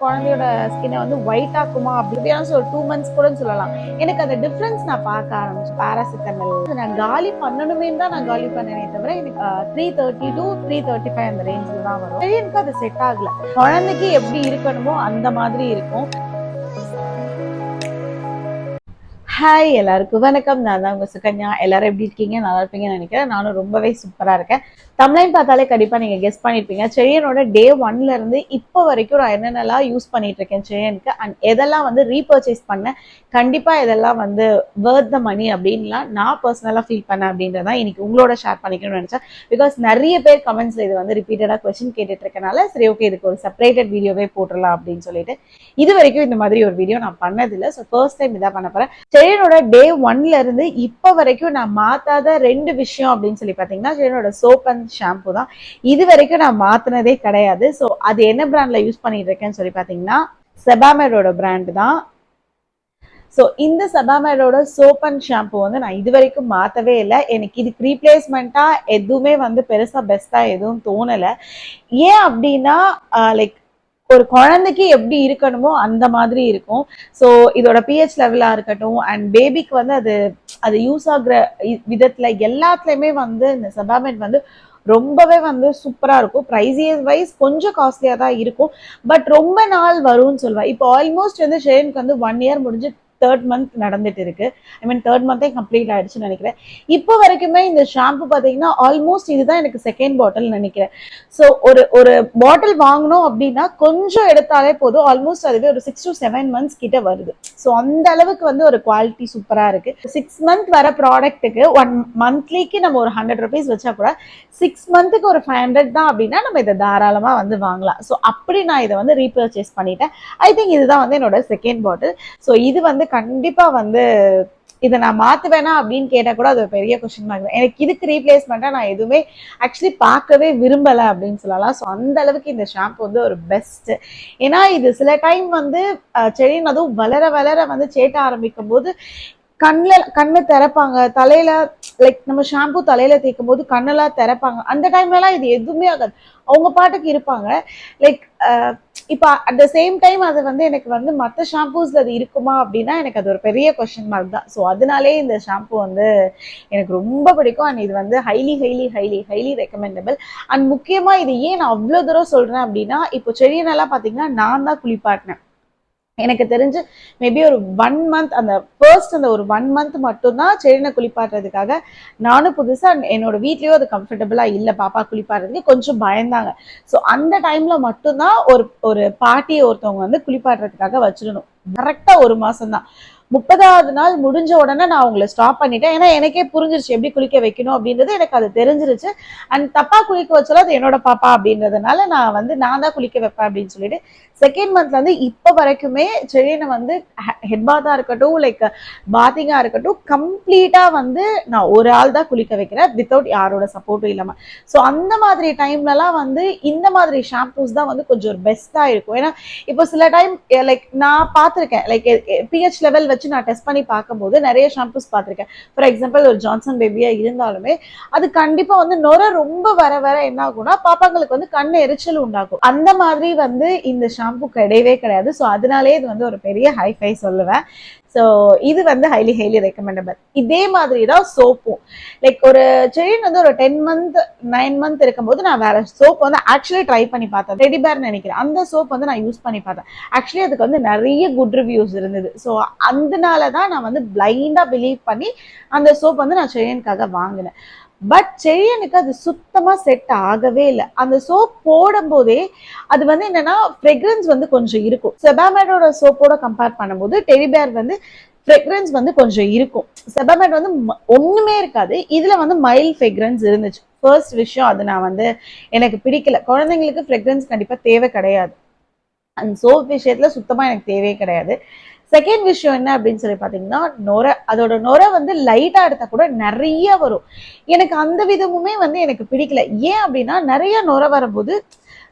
குழந்தையோட ஸ்கின்னை வந்து ஒயிட் ஆக்குமா அப்படி ஒரு 2 months கூட சொல்லலாம். எனக்கு அந்த டிஃபரன்ஸ் நான் பார்க்க ஆரம்பிச்சேன். பாராசிட்டமல் நான் காலி பண்ணணுமே தான் நான் காலி பண்ணனே தவிர எனக்கு 330 to 335 அந்த ரேஞ்சில் தான் வரும். எனக்கு அது செட் ஆகல. குழந்தைக்கு எப்படி இருக்கணுமோ அந்த மாதிரி இருக்கும். ஹாய் எல்லாருக்கும் வணக்கம். நான் தான் உங்க சுகன்யா. எல்லாரும் எப்படி இருக்கீங்க? நல்லா இருப்பீங்கன்னு நினைக்கிறேன். நானும் ரொம்பவே சூப்பரா இருக்கேன். தமிழையும் பார்த்தாலே கண்டிப்பா நீங்க கெஸ் பண்ணிருப்பீங்க. செரியனோட டே 1ல இருந்து இப்போ வரைக்கும் நான் என்னென்னலாம் யூஸ் பண்ணிட்டு இருக்கேன் செரியனுக்கு அண்ட் எதெல்லாம் வந்து ரீபர்ச்சேஸ் பண்ணேன், கண்டிப்பா இதெல்லாம் வந்து வர்த் த மணி அப்படின்லாம் நான் பர்சனலா ஃபீல் பண்ணேன் அப்படின்றதான் இன்னைக்கு உங்களோட ஷேர் பண்ணிக்கணும்னு நினைச்சேன். பிகாஸ் நிறைய பேர் கமெண்ட்ஸ்ல இது வந்து ரிப்பீட்டடா கொஸ்டின் கேட்டுட்டு இருக்கனால சரி ஓகே இதுக்கு ஒரு செப்பரேட்டட் வீடியோவே போட்டுடலாம் அப்படின்னு சொல்லிட்டு இது வரைக்கும் இந்த மாதிரி ஒரு வீடியோ நான் பண்ணதில்லை. ஸோ ஃபர்ஸ்ட் டைம் இதான் பண்ண போறேன். செரியனோட டே 1ல இருந்து இப்போ வரைக்கும் நான் மாத்தாத 2 விஷயம் அப்படின்னு சொல்லி பார்த்தீங்கன்னா செரியனோட சோப் அண்ட் ஷாம்பு தான். இது வரைக்கும் நான் மாத்தினதே கிடையாது. ஸோ அது என்ன பிராண்ட்ல யூஸ் பண்ணிட்டு இருக்கேன்னு சொல்லி பார்த்தீங்கன்னா செபாமெடோட பிராண்ட் தான். ஸோ இந்த செபாமெடோட சோப் அண்ட் ஷாம்பு வந்து நான் இது வரைக்கும் மாற்றவே இல்லை. எனக்கு இதுக்கு ரீப்ளேஸ்மெண்ட்டாக எதுவுமே வந்து பெருசாக பெஸ்ட்டாக எதுவும் தோணலை. ஏன் அப்படின்னா லைக் ஒரு குழந்தைக்கு எப்படி இருக்கணுமோ அந்த மாதிரி இருக்கும். ஸோ இதோட பிஹெச் லெவலாக இருக்கட்டும் அண்ட் பேபிக்கு வந்து அது யூஸ் ஆகுற விதத்தில் எல்லாத்துலேயுமே வந்து இந்த செபாமெட் வந்து ரொம்பவே வந்து சூப்பராக இருக்கும். ப்ரைஸியஸ் வைஸ் கொஞ்சம் காஸ்ட்லியாக தான் இருக்கும், பட் ரொம்ப நாள் வரும்னு சொல்லுவேன். இப்போ ஆல்மோஸ்ட் வந்து ஷேனுக்கு வந்து 1 year முடிஞ்சு 3rd month நடந்துட்டு இருக்கு. ஐ மீன் 3rd month கம்ப்ளீட் ஆயிடுச்சுன்னு நினைக்கிறேன். இப்போ வரைக்குமே இந்த ஷாம்பு பார்த்தீங்கன்னா ஆல்மோஸ்ட் இதுதான் எனக்கு 2nd பாட்டில் நினைக்கிறேன். ஸோ ஒரு பாட்டில் வாங்கணும் அப்படின்னா கொஞ்சம் எடுத்தாலே போதும், ஆல்மோஸ்ட் அதுவே ஒரு 6 to 7 months கிட்ட வருது. ஸோ அந்த அளவுக்கு வந்து ஒரு குவாலிட்டி சூப்பராக இருக்கு. 6 month வர ப்ராடக்ட்டுக்கு 1 monthlyக்கு நம்ம ஒரு 100 rupees வச்சா கூட 6 monthக்கு ஒரு 500 தான் அப்படின்னா நம்ம இதை தாராளமா வந்து வாங்கலாம். ஸோ அப்படி நான் இதை வந்து ரீபர்ச்சேஸ் பண்ணிட்டேன். ஐ திங்க் இதுதான் வந்து என்னோட 2nd பாட்டில். ஸோ இது வந்து கண்டிப்பா வந்து இதை நான் மாத்துவேனா அப்படின்னு கேட்டா கூட அது ஒரு பெரிய கொஸ்டின் மார்க். எனக்கு இதுக்கு ரீப்ளேஸ்மெண்டா நான் எதுவுமே ஆக்சுவலி பார்க்கவே விரும்பலை அப்படின்னு சொல்லலாம். ஸோ அந்த அளவுக்கு இந்த ஷாம்பு வந்து ஒரு பெஸ்ட். ஏன்னா இது சில டைம் வந்து செடின்னு அதுவும் வளர வளர வந்து சேட்ட ஆரம்பிக்கும் போது கண்ணு திறப்பாங்க, தலையில லைக் நம்ம ஷாம்பு தலையில தேய்க்கும் போது கண்ணெல்லாம் திறப்பாங்க. அந்த டைம்லலாம் இது எதுவுமே ஆகாது, அவங்க பாட்டுக்கு இருப்பாங்க. லைக் இப்போ அட் த சேம் டைம் அது வந்து எனக்கு வந்து மற்ற ஷாம்பூஸ்ல அது இருக்குமா அப்படின்னா எனக்கு அது ஒரு பெரிய கொஸ்டின் மார்க் தான். ஸோ அதனாலே இந்த ஷாம்பு வந்து எனக்கு ரொம்ப பிடிக்கும் அண்ட் இது வந்து highly highly highly highly recommendable. And முக்கியமா இது ஏன் நான் அவ்வளோ தூரம் சொல்றேன் அப்படின்னா இப்போ செடியனெல்லாம் பார்த்தீங்கன்னா நான் தான் குளிப்பாட்டினேன். எனக்கு தெரிஞ்சு மேபி ஒரு 1 month அந்த ஃபர்ஸ்ட் அந்த ஒரு 1 month மட்டும்தான் செடினை குளிப்பாட்டுறதுக்காக நானும் புதுசா என்னோட வீட்லயும் அது கம்ஃபர்டபுளா இல்லை, பாப்பா குளிப்பாடுறதுக்கு கொஞ்சம் பயந்தாங்க. ஸோ அந்த டைம்ல மட்டும்தான் ஒரு பாட்டியை ஒருத்தவங்க வந்து குளிப்பாடுறதுக்காக வச்சிடணும். கரெக்டா 1 மாசம் தான். 30வது நாள் முடிஞ்ச உடனே நான் அவங்கள ஸ்டாப் பண்ணிட்டேன். ஏன்னா எனக்கே புரிஞ்சிருச்சு எப்படி குளிக்க வைக்கணும் அப்படின்றது எனக்கு அது தெரிஞ்சிருச்சு. அண்ட் தப்பா குளிக்க வச்சாலும் அது என்னோட பாப்பா அப்படின்றதுனால நான் தான் குளிக்க வைப்பேன் அப்படின்னு சொல்லிட்டு 2nd monthல இருந்து இப்போ வரைக்குமே செடியனை வந்து ஹெட் பாத்தா இருக்கட்டும் லைக் பாத்திங்கா இருக்கட்டும் கம்ப்ளீட்டா வந்து நான் ஒரு ஆள் தான் குளிக்க வைக்கிறேன் வித்தவுட் யாரோட சப்போர்ட்டும் இல்லாம. ஸோ அந்த மாதிரி டைம்லலாம் வந்து இந்த மாதிரி ஷாம்பூஸ் தான் வந்து கொஞ்சம் ஒரு பெஸ்டா இருக்கும். ஏன்னா இப்போ சில டைம் லைக் நான் பார்த்துருக்கேன் லைக் பிஹெச் லெவல் வச்சு நான் டெஸ்ட் பண்ணி பார்க்கும்போது நிறைய ஷாம்பூஸ் பார்த்துருக்கேன். ஃபார் எக்ஸாம்பிள் ஒரு ஜான்சன் பேபியா இருந்தாலுமே அது கண்டிப்பா வந்து நுர ரொம்ப வர வர என்ன ஆகும்னா பாப்பாங்களுக்கு வந்து கண் எரிச்சல் உண்டாகும். அந்த மாதிரி வந்து இந்த ஷாம்பு கிடையவே கிடையாது. ஸோ அதனாலே இது வந்து ஒரு பெரிய ஹைஃபை சொல்லுவேன். ஸோ இது வந்து ஹைலி ஹைலி ரெக்கமெண்டபிள். இதே மாதிரி தான் சோப்பும் லைக் ஒரு செயின் வந்து ஒரு 10 month 9 month இருக்கும்போது நான் வேற சோப் வந்து ஆக்சுவலி ட்ரை பண்ணி பார்த்தேன். டெடி பேர் நினைக்கிறேன் அந்த சோப் வந்து நான் யூஸ் பண்ணி பார்த்தேன். ஆக்சுவலி அதுக்கு வந்து நிறைய குட் ரிவ்யூஸ் இருந்தது. ஸோ அதனால தான் நான் வந்து பிளைண்டா பிலீவ் பண்ணி அந்த சோப் வந்து நான் செயினுக்காக வாங்கினேன். பட் செடியனுக்கு அது சுத்தமா செட் ஆகவே இல்லை. அந்த சோப் போடும் போதே அது வந்து என்னன்னா ஃப்ரெக்ரன்ஸ் வந்து கொஞ்சம் இருக்கும். செபாமெடோட சோப்போட கம்பேர் பண்ணும்போது டெடிபேர் வந்து ஃப்ரெக்ரன்ஸ் வந்து கொஞ்சம் இருக்கும். செபாமெட் வந்து ஒண்ணுமே இருக்காது, இதுல வந்து மைல்ட் ஃப்ரெக்ரன்ஸ் இருந்துச்சு. ஃபர்ஸ்ட் விஷயம் அது நான் வந்து எனக்கு பிடிக்கல. குழந்தைங்களுக்கு ஃப்ரெக்ரன்ஸ் கண்டிப்பா தேவை கிடையாது, அந்த சோப் விஷயத்துல சுத்தமா எனக்கு தேவையே கிடையாது. செகண்ட் விஷயம் என்ன அப்படின்னு சொல்லி பார்த்தீங்கன்னா அதோட நுர வந்து லைட்டா எடுத்தா கூட நிறைய வரும். எனக்கு அந்த விதமுமே வந்து எனக்கு பிடிக்கல. ஏன் அப்படின்னா நிறைய நுர வரும்போது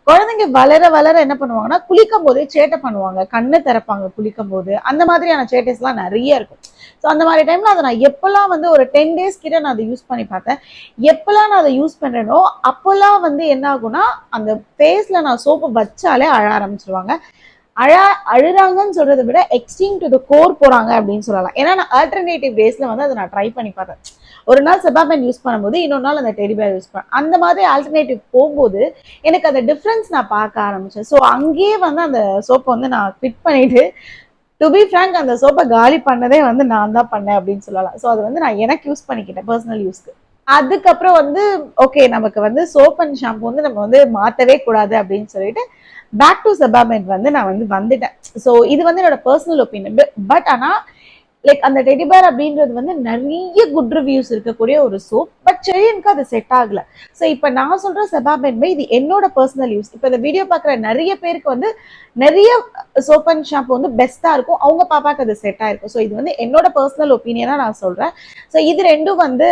குழந்தைங்க வளர வளர என்ன பண்ணுவாங்கன்னா குளிக்கும் போதே சேட்டை பண்ணுவாங்க, கண்ணு திறப்பாங்க குளிக்கும் போது. அந்த மாதிரியான சேட்டைஸ் எல்லாம் நிறைய இருக்கும். ஸோ அந்த மாதிரி டைம்ல அதை நான் எப்பெல்லாம் வந்து ஒரு 10 days கிட்ட நான் அதை யூஸ் பண்ணி பார்த்தேன். எப்பெல்லாம் நான் அதை யூஸ் பண்றேனோ அப்பெல்லாம் வந்து என்ன ஆகும்னா அந்த ஃபேஸ்ல நான் சோப்பு வச்சாலே அழ ஆரம்பிச்சிருவாங்க. அழுறாங்கன்னு சொல்றதை விட எக்ஸ்ட்ரீம் டு த கோர் போறாங்க அப்படின்னு சொல்லலாம். ஏன்னா நான் ஆல்டர்னேட்டிவ் டேஸ்ல வந்து அதை நான் ட்ரை பண்ணி பார்த்தேன். ஒரு நாள் செபாமெண்ட் யூஸ் பண்ணும்போது இன்னொரு நாள் அந்த டெடிபேர் யூஸ் பண்ணேன். அந்த மாதிரி ஆல்டர்னேட்டிவ் போகும்போது எனக்கு அந்த டிஃப்ரென்ஸ் நான் பார்க்க ஆரம்பிச்சேன். ஸோ அங்கேயே வந்து அந்த சோப்பை வந்து நான் குவிட் பண்ணிட்டு, டு பி ஃப்ராங்க் அந்த சோப்பை காலி பண்ணதே வந்து நான் தான் பண்ணேன் அப்படின்னு சொல்லலாம். ஸோ அது வந்து நான் எனக்கு யூஸ் பண்ணிக்கிட்டேன் பர்சனல் யூஸ்க்கு. அதுக்கப்புறம் வந்து ஓகே நமக்கு வந்து சோப் அண்ட் ஷாம்பு வந்து நம்ம வந்து மாற்றவே கூடாது அப்படின்னு சொல்லிட்டு பேக் டு செபாமெண்ட் வந்து நான் வந்து வந்துட்டேன். ஸோ இது வந்து என்னோட பர்சனல் ஒப்பீனியன். பட் ஆனால் லைக் அந்த டெடிபேர் அப்படின்றது வந்து நிறைய குட் ரிவ்யூஸ் இருக்கக்கூடிய ஒரு சோப். பட் செரியனுக்கு அது செட் ஆகல. ஸோ இப்போ நான் சொல்ற செபாமெண்ட் இது என்னோட பர்சனல் யூஸ். இப்போ இந்த வீடியோ பார்க்குற நிறைய பேருக்கு வந்து நிறைய சோப் அண்ட் ஷாம்பு வந்து பெஸ்டா இருக்கும், அவங்க பாப்பாக்கு அது செட் ஆயிருக்கும். ஸோ இது வந்து என்னோட பர்சனல் ஒப்பீனியனா நான் சொல்றேன். ஸோ இது ரெண்டும் வந்து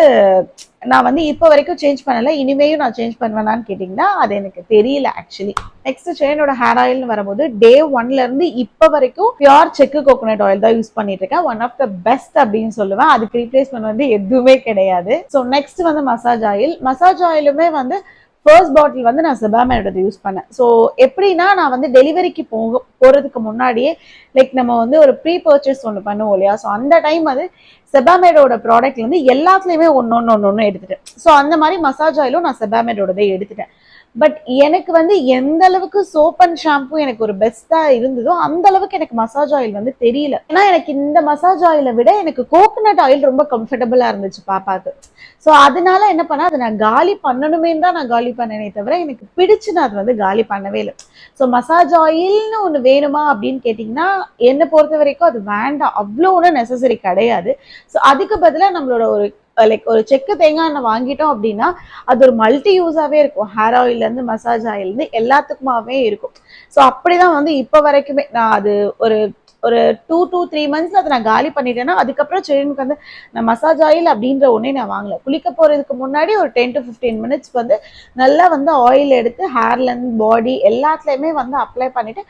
நான் வந்து இப்போ வரைக்கும் சேஞ்ச் பண்ணல, இனிமேயும் நான் சேஞ்ச் பண்ணுவேனான்னு கேட்டிங்கன்னா அது எனக்கு தெரியல ஆக்சுவலி. நெக்ஸ்ட் செயினோட ஹேர் ஆயில்னு வரும்போது டே 1ல இருந்து இப்போ வரைக்கும் பியூர் செக்கு கோகோனட் ஆயில் தான் யூஸ் பண்ணிட்டு இருக்கேன். ஒன் ஆஃப் த பெஸ்ட் அப்படின்னு சொல்லுவேன். அதுக்கு ரீப்ளேஸ்மெண்ட் வந்து எதுவுமே கிடையாது. ஸோ நெக்ஸ்ட் வந்து மசாஜ் ஆயில். மசாஜ் ஆயிலுமே வந்து ஃபர்ஸ்ட் பாட்டில் வந்து நான் செபாமெண்டோட யூஸ் பண்ணேன். ஸோ எப்படின்னா நான் வந்து டெலிவரிக்கு போகிறதுக்கு முன்னாடியே லைக் நம்ம வந்து ஒரு ப்ரீ பர்ச்சேஸ் ஒன்று பண்ணுவோம் இல்லையா. ஸோ அந்த டைம் வந்து செபாமெடோட ப்ராடக்ட்ல வந்து எல்லாத்துலேயுமே ஒன்று எடுத்துட்டேன். ஸோ அந்த மாதிரி மசாஜ் ஆயிலும் நான் செபாமெடோடதை எடுத்துட்டேன். பட் எனக்கு வந்து எந்த அளவுக்கு சோப் அண்ட் ஷாம்பு எனக்கு ஒரு பெஸ்டா இருந்ததோ அந்த அளவுக்கு எனக்கு மசாஜ் ஆயில் வந்து தெரியல. ஏன்னா எனக்கு இந்த மசாஜ் ஆயிலை விட எனக்கு கோகோனட் ஆயில் ரொம்ப கம்ஃபர்டபுளா இருந்துச்சு பாப்பாக்கு. ஸோ அதனால என்ன பண்ணா அதை நான் காலி பண்ணணுமே தான் நான் காலி பண்ணனே தவிர எனக்கு பிடிச்சு நான் அதை வந்து காலி பண்ணவே இல்லை. ஸோ மசாஜ் ஆயில்னு ஒன்று வேணுமா அப்படின்னு கேட்டிங்கன்னா என்னை பொறுத்த வரைக்கும் அது வேண்டாம், அவ்வளோ ஒன்றும் நெசசரி கிடையாது. ஸோ அதுக்கு பதிலாக நம்மளோட ஒரு லைக் ஒரு செக்கு தேங்காய் எண்ணெய் வாங்கிட்டோம் அப்படின்னா அது ஒரு மல்டி யூஸாவே இருக்கும். ஹேர் ஆயில்ல இருந்து மசாஜ் ஆயில் இருந்து எல்லாத்துக்குமாவே இருக்கும். ஸோ அப்படிதான் வந்து இப்போ வரைக்குமே நான் அது ஒரு ஒரு 2 to 3 months அதை நான் காலி பண்ணிட்டேன்னா அதுக்கப்புறம் செயினுக்கு வந்து நான் மசாஜ் ஆயில் அப்படின்ற ஒன்னே நான் வாங்கல. குளிக்க போறதுக்கு முன்னாடி ஒரு 10 to 15 minutes வந்து நல்லா வந்து ஆயில் எடுத்து ஹேர்ல இருந்து பாடி எல்லாத்துலயுமே வந்து அப்ளை பண்ணிட்டு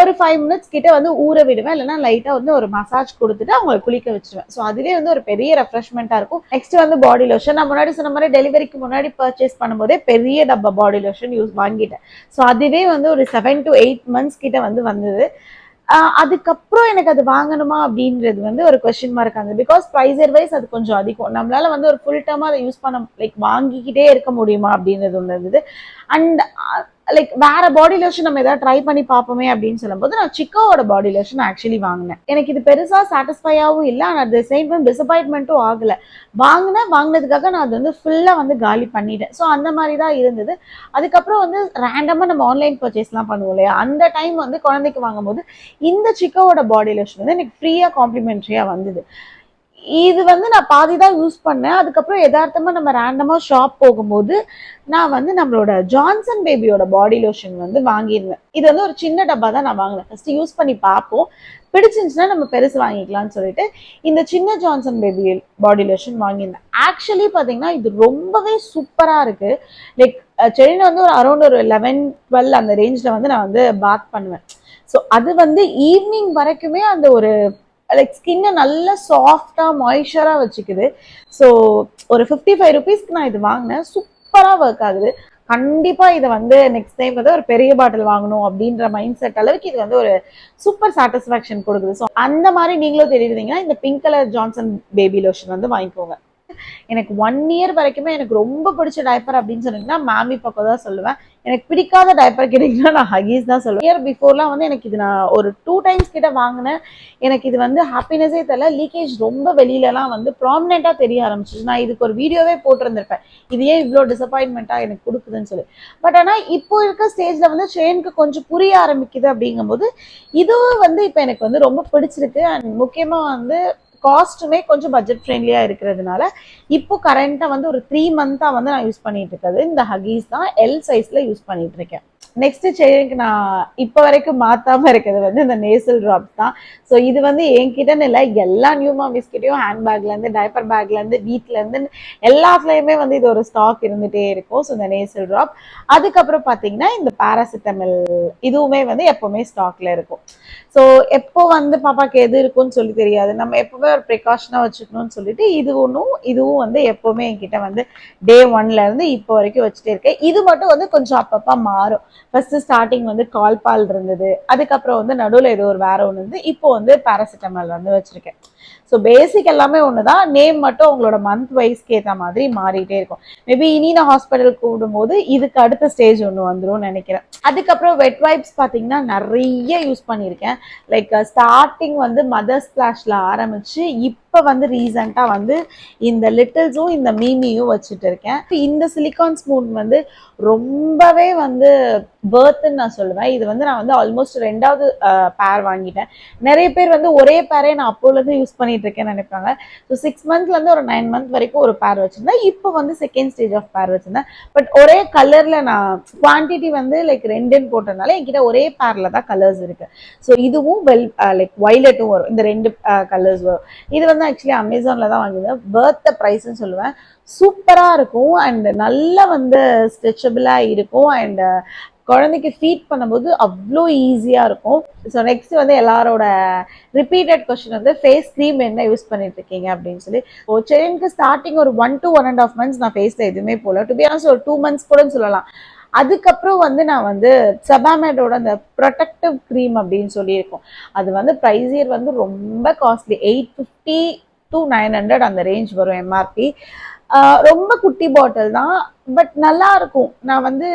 ஒரு 5 minutes கிட்ட வந்து ஊற விடுவேன். இல்லைன்னா லைட்டா வந்து ஒரு மசாஜ் கொடுத்துட்டு அவங்களை குளிக்க வச்சிருவேன். ஸோ அதுவே வந்து ஒரு பெரிய ரெஃப்ரெஷ்மெண்டா இருக்கும். நெக்ஸ்ட் வந்து பாடி லோஷன். நான் முன்னாடி சொன்ன மாதிரி டெலிவரிக்கு முன்னாடி பர்ச்சேஸ் பண்ணும்போதே பெரிய டப்பா பாடி லோஷன் வாங்கிட்டேன். ஸோ அதுவே வந்து ஒரு 7 to 8 months கிட்ட வந்து வந்தது. அதுக்கப்புறம் எனக்கு அது வாங்கணுமா அப்படின்றது வந்து ஒரு கொஸ்டின் மார்க் ஆகுது. பிகாஸ் ப்ரைஸர் வைஸ் அது கொஞ்சம் அதிகம். நம்மளால வந்து ஒரு ஃபுல் டேர்மா அதை யூஸ் பண்ண லைக் வாங்கிக்கிட்டே இருக்க முடியுமா அப்படின்றது ஒன்று இருந்தது. அண்ட் லைக் வேற பாடி லோஷன் நம்ம ஏதாவது ட்ரை பண்ணி பார்ப்போமே அப்படின்னு சொல்லும்போது நான் சிக்காவோட பாடி லோஷன் ஆக்சுவலி வாங்கினேன். எனக்கு இது பெருசா சாட்டிஸ்ஃபையாகவும் இல்லை, ஆனால் அட் த சேம் டைம் டிசப்பாயின்மெண்ட்டும் ஆகலை. வாங்கினதுக்காக நான் அது வந்து ஃபுல்லா வந்து காலி பண்ணிட்டேன். ஸோ அந்த மாதிரி தான் இருந்தது. அதுக்கப்புறம் வந்து ரேண்டமா நம்ம ஆன்லைன் பர்ச்சேஸ்லாம் பண்ணுவோம் இல்லையா, அந்த டைம் வந்து குழந்தைக்கு வாங்கும்போது இந்த சிக்காவோட பாடி லோஷன் வந்து எனக்கு ஃப்ரீயா காம்ப்ளிமெண்ட்ரியா வந்தது. இது வந்து நான் பாதி தான் யூஸ் பண்ணேன். அதுக்கப்புறம் யதார்த்தமா நம்ம ரேண்டமா ஷாப் போகும்போது நான் வந்து நம்மளோட ஜான்சன் பேபியோட பாடி லோஷன் வந்து வாங்கியிருந்தேன். இது வந்து ஒரு சின்ன டப்பா தான் நான் வாங்கினேன். ஃபர்ஸ்ட் யூஸ் பண்ணி பார்ப்போம், பிடிச்சிருந்துச்சுன்னா நம்ம பெருசு வாங்கிக்கலாம்னு சொல்லிட்டு இந்த சின்ன ஜான்சன் பேபி பாடி லோஷன் வாங்கியிருந்தேன். ஆக்சுவலி பார்த்தீங்கன்னா இது ரொம்பவே சூப்பரா இருக்கு. லைக் செடியில் வந்து ஒரு அரௌண்ட் ஒரு 11-12 அந்த ரேஞ்சில் வந்து நான் வந்து பாத் பண்ணுவேன். ஸோ அது வந்து ஈவினிங் வரைக்குமே அந்த ஒரு லைக் ஸ்கின்னை நல்லா சாஃப்டா மாய்ஸ்சரா வச்சுக்குது. ஸோ ஒரு 55 rupeesக்கு நான் இது வாங்கினேன். சூப்பரா ஒர்க் ஆகுது. கண்டிப்பா இதை வந்து நெக்ஸ்ட் டைம் வந்து ஒரு பெரிய பாட்டில் வாங்கணும் அப்படின்ற மைண்ட் செட் அளவுக்கு இது வந்து ஒரு சூப்பர் சாட்டிஸ்ஃபேக்ஷன் கொடுக்குது. ஸோ அந்த மாதிரி நீங்களும் தெரியுதுங்கன்னா இந்த pink colour Johnson baby lotion வந்து வாங்கிக்கோங்க. எனக்கு 1 year வரைக்குமே எனக்கு ரொம்ப பிடிச்ச டைப்பர் அப்படின்னு சொன்னீங்கன்னா மாமி பக்கம் தான் சொல்லுவேன். எனக்கு பிடிக்காத டைப்பர் கேட்டீங்கன்னா நான் ஹகீஸ் தான் சொல்லுவேன். இயர் பிஃபோர்லாம் வந்து எனக்கு இது நான் ஒரு 2 times கிட்ட வாங்கினேன். எனக்கு இது வந்து ஹாப்பினஸே தெரியல. லீக்கேஜ் ரொம்ப வெளியிலலாம் வந்து ப்ராமினெண்டா தெரிய ஆரம்பிச்சிச்சு. நான் இதுக்கு ஒரு வீடியோவே போட்டிருந்திருப்பேன், இது ஏன் இவ்வளோ டிசப்பாயின்மெண்ட்டா எனக்கு கொடுக்குதுன்னு சொல்லி. பட் ஆனால் இப்போ இருக்க ஸ்டேஜ்ல வந்து செயினுக்கு கொஞ்சம் புரிய ஆரம்பிக்குது. அப்படிங்கும்போது இதுவும் வந்து இப்போ எனக்கு வந்து ரொம்ப பிடிச்சிருக்கு. அண்ட் முக்கியமாக வந்து காஸ்ட்டுமே கொஞ்சம் பட்ஜெட் ஃப்ரெண்ட்லியா இருக்கிறதுனால இப்போ கரண்டா வந்து ஒரு 3 months வந்து நான் யூஸ் பண்ணிட்டு இருக்கிறது இந்த ஹகீஸ் தான். எல் சைஸ்ல யூஸ் பண்ணிட்டு இருக்கேன். நெக்ஸ்ட் செயினுக்கு நான் இப்போ வரைக்கும் மாத்தாம இருக்கிறது வந்து இந்த நேசல் ட்ராப்ஸ் தான். ஸோ இது வந்து என்கிட்டன்னு இல்லை, எல்லா நியூ மாமிஸ்கிட்டையும் ஹேண்ட்பேக்ல இருந்து டைப்பர் பேக்ல இருந்து வீட்ல இருந்து எல்லாத்துலயுமே வந்து இது ஒரு ஸ்டாக் இருந்துட்டே இருக்கும். ஸோ இந்த நேசல் ட்ராப், அதுக்கப்புறம் பார்த்தீங்கன்னா இந்த பாராசிட்டமல் இதுவுமே வந்து எப்பவுமே ஸ்டாக்ல இருக்கும். ஸோ எப்போ வந்து பாப்பாக்கு எது இருக்கும்னு சொல்லி தெரியாது, நம்ம எப்பவுமே ஒரு ப்ரிகாஷனா வச்சுக்கணும்னு சொல்லிட்டு இதுவும் வந்து எப்பவுமே என்கிட்ட வந்து டே 1ல இருந்து இப்போ வரைக்கும் வச்சுட்டே இருக்கேன். இது மட்டும் வந்து கொஞ்சம் அப்பப்பா மாறும். ஃபர்ஸ்ட் ஸ்டார்டிங் வந்து கால்பால் இருந்தது, அதுக்கப்புறம் வந்து நடுவில் ஏதோ ஒரு வேற ஒன்று இருந்து, இப்போ வந்து பேராசிட்டமால் வந்து வச்சிருக்கேன். ஸோ பேசிக் எல்லாமே ஒன்று தான், நேம் மட்டும் உங்களோட மந்த் வைஸ்க்கு ஏற்ற மாதிரி மாறிட்டே இருக்கும். மேபி இனி நான் ஹாஸ்பிட்டல் கூடும்போது இதுக்கு அடுத்த ஸ்டேஜ் ஒன்று வந்துடும் நினைக்கிறேன். அதுக்கப்புறம் வெட் வைப்ஸ் பார்த்தீங்கன்னா நிறைய யூஸ் பண்ணியிருக்கேன். லைக் ஸ்டார்டிங் வந்து மதர் ஸ்பிளாஷ்ல ஆரம்பிச்சு இப்போ வந்து ரீசெண்டாக வந்து இந்த லிட்டில்ஸும் இந்த மீமியும் வச்சுட்டு இருக்கேன். இந்த சிலிகான் ஸ்பூன் வந்து ரொம்பவே வந்து பர்த்ன்னு நான் சொல்லுவேன். இது வந்து நான் வந்து ஆல்மோஸ்ட் 2வது பேர் வாங்கிட்டேன். நிறைய பேர் வந்து ஒரே பேரே நான் அப்போலேருந்து யூஸ் பண்ணிட்டு இருக்கேன்னு நினைப்பாங்க. ஸோ 6 மந்த்லேருந்து ஒரு 9 மந்த் வரைக்கும் ஒரு பேர் வச்சிருந்தேன். இப்போ வந்து செகண்ட் ஸ்டேஜ் ஆஃப் பேர் வச்சிருந்தேன். பட் ஒரே கலர்ல நான் குவான்டிட்டி வந்து லைக் 2ன்னு போட்டதுனால என்கிட்ட ஒரே பேர்ல தான் கலர்ஸ் இருக்கு. ஸோ இதுவும் லைக் வைலட்டும் வரும். இந்த 2 கலர்ஸ் வரும். இது வந்து ஆக்சுவலி அமேசான்ல தான் வாங்கினேன். பர்த் ப்ரைஸ்ன்னு சொல்லுவேன். சூப்பராக இருக்கும் அண்ட் நல்லா வந்து ஸ்ட்ரெச்சபிளாக இருக்கும் அண்ட் குழந்தைக்கு ஃபீட் பண்ணும்போது அவ்வளோ ஈஸியாக இருக்கும். ஸோ நெக்ஸ்ட் வந்து எல்லாரோட ரிப்பீட்டட் கொஸ்டின் வந்து ஃபேஸ் க்ரீம் என்ன யூஸ் பண்ணிட்டு இருக்கீங்க அப்படின்னு சொல்லி. செரினுக்கு ஸ்டார்டிங் ஒரு 1 to 1.5 months நான் ஃபேஸில் எதுவுமே போகல. டு பி ஆனஸ்ட் ஒரு 2 months கூட சொல்லலாம். அதுக்கப்புறம் வந்து நான் வந்து செபாமேடோட அந்த ப்ரொடெக்டிவ் க்ரீம் அப்படின்னு சொல்லியிருக்கோம். அது வந்து ப்ரைஸியர் வந்து ரொம்ப காஸ்ட்லி, 850 to 900 அந்த ரேஞ்ச் வரும் எம்ஆர்பி. ரொம்ப குட்டி பாட்டில் தான், பட் நல்லா இருக்கும். நான் வந்து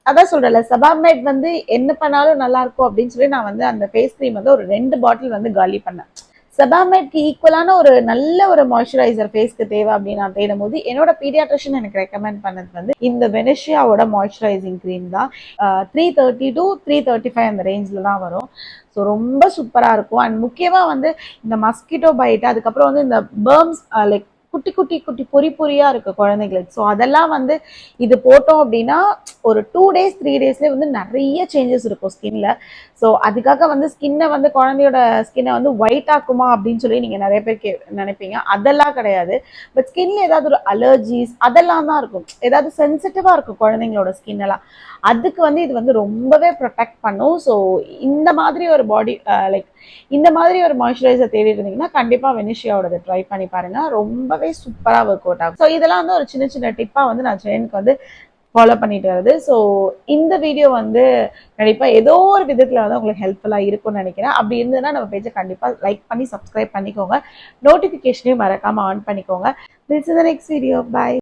அதான் சொல்றேன்ல, செபாமேட் வந்து என்ன பண்ணாலும் நல்லா இருக்கும் அப்படின்னு சொல்லி நான் வந்து அந்த ஃபேஸ் க்ரீம் வந்து ஒரு 2 பாட்டில் வந்து காலி பண்ணேன். செபாமேட்க்கு ஈக்குவலான ஒரு நல்ல ஒரு மாய்ஸ்சரைசர் ஃபேஸ்க்கு தேவை அப்படின்னு நான் தேடும் போது என்னோட பீடியாட்ரிஷியன் எனக்கு ரெக்கமெண்ட் பண்ணது வந்து இந்த வெனிஷியாவோட மாய்ஸ்சரைசிங் க்ரீம் தான். 330 to 335 அந்த ரேஞ்சில் தான் வரும். ஸோ ரொம்ப சூப்பராக இருக்கும். அண்ட் முக்கியமாக வந்து இந்த மஸ்கிட்டோ பைட், அதுக்கப்புறம் வந்து இந்த பேர்ம்ஸ் லைக் குட்டி குட்டி குட்டி பொறியா இருக்கு குழந்தைங்களுக்கு. ஸோ அதெல்லாம் வந்து இது போட்டோம் அப்படின்னா ஒரு 2 days 3 daysலேயே வந்து நிறைய சேஞ்சஸ் இருக்கும் ஸ்கின்ல. ஸோ அதுக்காக வந்து ஸ்கின்னை வந்து குழந்தையோட ஸ்கின்னை வந்து ஒயிட் ஆக்குமா அப்படின்னு சொல்லி நீங்கள் நிறைய பேர் நினைப்பீங்க. அதெல்லாம் கிடையாது. பட் ஸ்கின்ல ஏதாவது ஒரு அலர்ஜிஸ் அதெல்லாம் தான் இருக்கும். ஏதாவது சென்சிட்டிவாக இருக்கும் குழந்தைங்களோட ஸ்கின் எல்லாம். அதுக்கு வந்து இது வந்து ரொம்பவே ப்ரொடெக்ட் பண்ணும். ஸோ இந்த மாதிரி ஒரு பாடி லைக் இந்த மாதிரி ஒரு மாய்ஸ்சரைசர் தேடிட்டு இருந்தீங்கன்னா கண்டிப்பாக வெனிஷியாவோட ட்ரை பண்ணி பாருங்க. ரொம்பவே சூப்பராக ஒர்க் அவுட் ஆகும். ஸோ இதெல்லாம் வந்து ஒரு சின்ன சின்ன டிப்பாக வந்து நான் செயினுக்கு வந்து ஃபாலோ பண்ணிட்டு வருது. ஸோ இந்த வீடியோ வந்து கண்டிப்பாக ஏதோ ஒரு விதத்தில் வந்து உங்களுக்கு ஹெல்ப்ஃபுல்லாக இருக்கும்னு நினைக்கிறேன். அப்படி இருந்ததுன்னா நம்ம பேஜை கண்டிப்பாக லைக் பண்ணி சப்ஸ்கிரைப் பண்ணிக்கோங்க. நோட்டிஃபிகேஷனையும் மறக்காமல் ஆன் பண்ணிக்கோங்க. This is the next video. Bye.